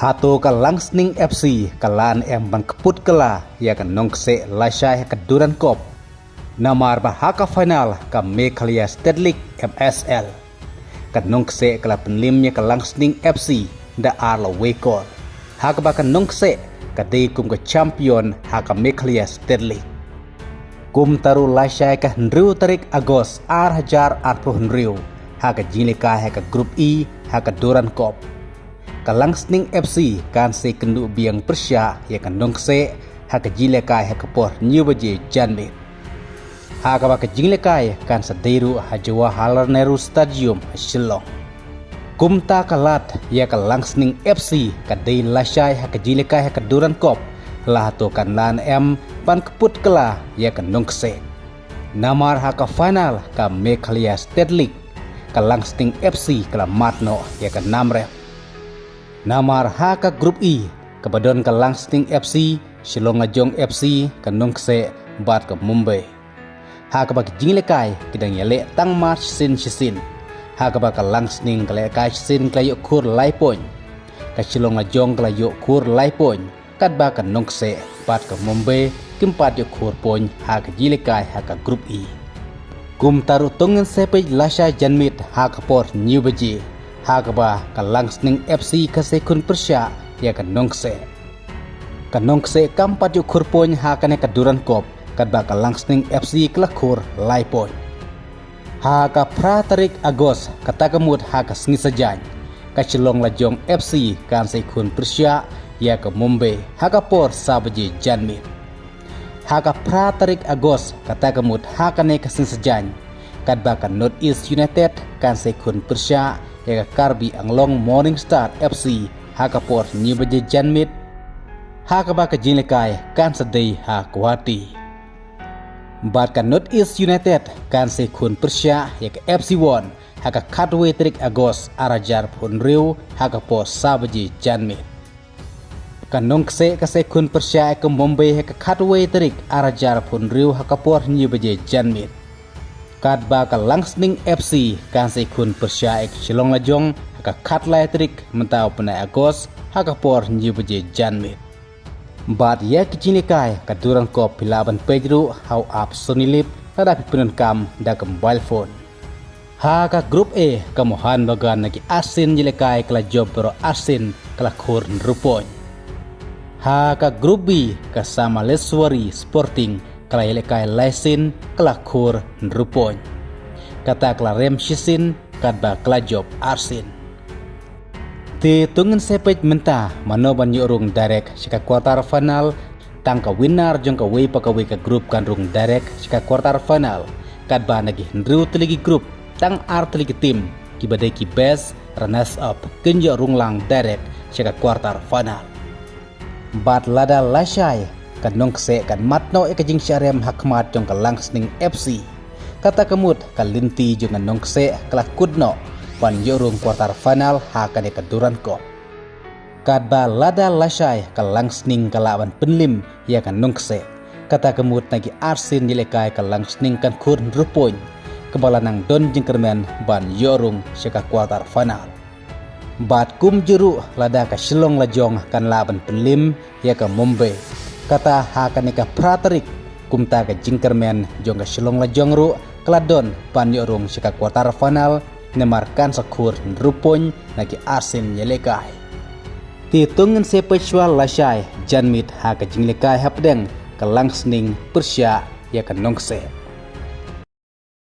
Hato ka Langsning FC kalaan em ban keput kala ya kan nongse lasyai ka Duran Cup. Namar bahaka final ka Meghalaya State League MSL. Kan nongse kala penlimnya ka Langsning FC da arla wekor. Haka ba kan nongse ka day kum ka champion haka Meghalaya State League. Kum taru lasyai ka Hendriu tarik Agos Hajar Arpro Hendriu haka jilika haka Grup E haka Duran Cup. Ka Langsning FC kan se kendu biang Persya ya kan nongse haka jilekai haka por Nyubaje Janmit. Haka ba ka jilekai kan saderu hajawa Halar Nehru Stadium Shillong. Kumta kalat ya ka Langsning FC ka day lasyai haka jilekai haka Duran Cup lah to kan lan em pan keput kala ya kan nongse. Namar haka final ka Meghalaya State League ka Langsning FC kala matno ya kan namre. Namar haka Grup E kabadon ka Langsning FC, Shillongajong FC ka nongse bat ka Mumbai. Haka ba jinglekai kidang yale tang march sin shisin. Haka ba ka Langsning kala ka sin klayo kur laipon. Ka Shillongajong klayo kur laipon. Kad ba ka nongse bat ka Mumbai kimpat yo kur pon haka jilekai haka Grup E. Kum taru tongen sepej lasha Janmit haka por Nyubaje. Haka ba ka Langsning FC ka sekun Persya ya ka nongse. Ka nongse kampat yo kurpon haka ne ka Duran Cup kad ba ka Langsning FC klakur laipon. Haka Pratarik Agos katakamut haka Sngisajan. Ka Shillonglajong FC kan sekun Persya ya ka Mumbai haka por Sabaje Janmit. Haka Pratarik Agos katakamut haka ne ka Sngisajan kad ba ka North East United kan sekun Persya ya Karbi Anglong Morning Star FC haka por Nyubaje Janmit. Haka ba ka jilekai kan sadai ha Guwahati. Bat ka North East United kan sekun Persya ya FC1 haka Katwe Trik Agos Hajar Hendriu haka por Sabaje Janmit. Kan nongse ka sekun Persya ka Mumbai haka Katwe Trik Hajar Hendriu haka por Nyubaje Janmit. Kad ba ka Langsning FC kan sekun Persya ek Shillonglajong haka Katlai Trik mentau penai Agos haka por Nyubaje Janmit. Bat ya kecinikai ka Duran Cup pilaban pejru hau ap sonilip hadapi penun kam da ka mobile phone. Haka Grup E ka Mohan Bagan nagi asin jilekai kala job pero asin kala kur nrupon. Haka Grup B ka Samaleswari Sporting kala yelekai laisin kala kur nrupon. Kata kala rem shisin kadba kala job arsin. Ti tungen sepej menta manoban yorung direct sika quarter final tangka winner jong ka wei pakawi ka grup kan rung direct sika quarter final kadba nagi Hendriu teligi grup tang ar teligi tim kibadai ki best runners up kenjo rung lang direct sika quarter final. Bat lada lasyai kan nongse kan matno e kajing syarem hakmat jong ka Langsning FC. Kata kemut kalinti jong nongse kala kudno pan yorung quarter final hakan ka Duran Cup. Kadba lada lasyai ka Langsning kalawan penlim ya kan nongse. Kata kemut nagi arsin dilekai ka Langsning kan kur nrupon. Kebala nang don jengkermen ban yorung syaka quarter final. Bat kum juru lada ka Shillonglajong kan laban penlim ya ka Mumbai. Kata hakan ka Pratarik kumta ka jingkermen jong ka Shillonglajong ru kladon pan yorung syaka quarter final nemarkan sakur nrupon nagi asin yelekai. Ti tungen sepechwal lasyai Janmit haka jinglekai hapdeng ka Langsning Persya ya ka nongse.